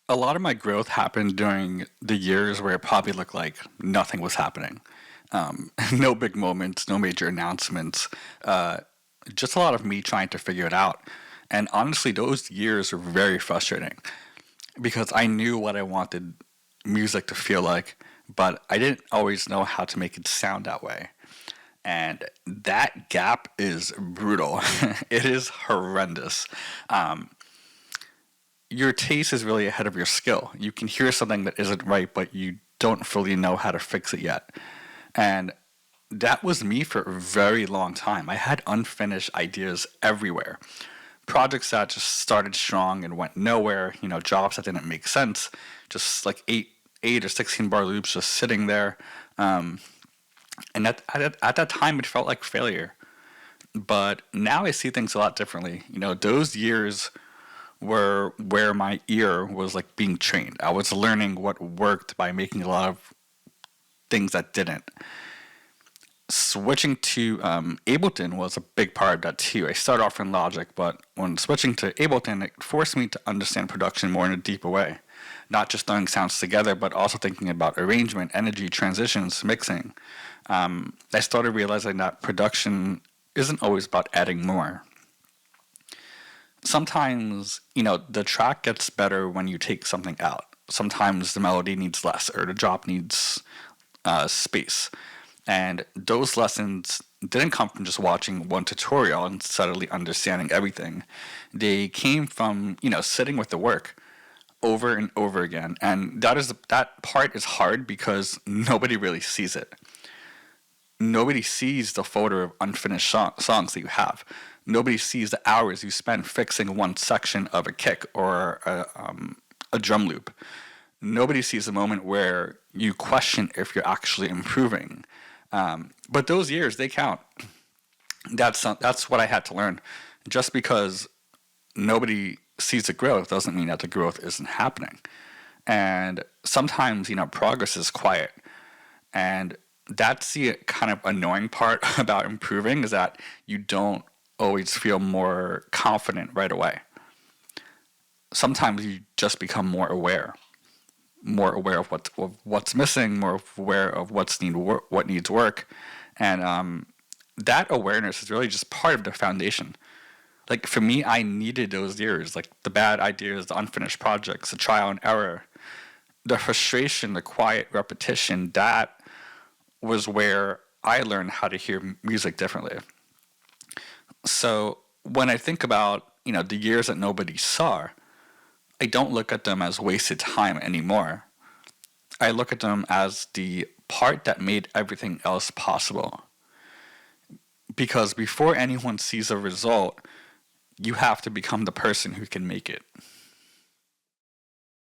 A lot of my growth happened during the years where it probably looked like nothing was happening. No big moments, no major announcements, uh, just a lot of me trying to figure it out. And honestly, those years were very frustrating because I knew what I wanted music to feel like, but I didn't always know how to make it sound that way. And that gap is brutal. It is horrendous. Um, your taste is really ahead of your skill. You can hear something that isn't right, but you don't fully know how to fix it yet. And that was me for a very long time. I had unfinished ideas everywhere. Projects that just started strong and went nowhere, jobs that didn't make sense, just like eight or 16 bar loops just sitting there. Um, and at that time, it felt like failure. But now I see things a lot differently. Those years were where my ear was like being trained. I was learning what worked by making a lot of things that didn't. Switching to Ableton was a big part of that too. I started off in Logic, but when switching to Ableton, it forced me to understand production more in a deeper way. Not just throwing sounds together, but also thinking about arrangement, energy, transitions, mixing. I started realizing that production isn't always about adding more. Sometimes, the track gets better when you take something out. Sometimes the melody needs less, or the drop needs space. And those lessons didn't come from just watching one tutorial and suddenly understanding everything. They came from, sitting with the work over and over again. And that part is hard because nobody really sees it. Nobody sees the folder of unfinished songs that you have. Nobody sees the hours you spend fixing one section of a kick or a drum loop. Nobody sees the moment where you question if you're actually improving. But those years, they count. That's what I had to learn. Just because nobody sees the growth doesn't mean that the growth isn't happening. And sometimes, progress is quiet. And that's the kind of annoying part about improving is that you don't always feel more confident right away. Sometimes you just become more aware of what's missing, more aware of what needs work, and that awareness is really just part of the foundation. Like for me, I needed those years, like the bad ideas, the unfinished projects, the trial and error, the frustration, the quiet repetition. That was where I learned how to hear music differently. So when I think about the years that nobody saw, I don't look at them as wasted time anymore. I look at them as the part that made everything else possible. Because before anyone sees a result, you have to become the person who can make it.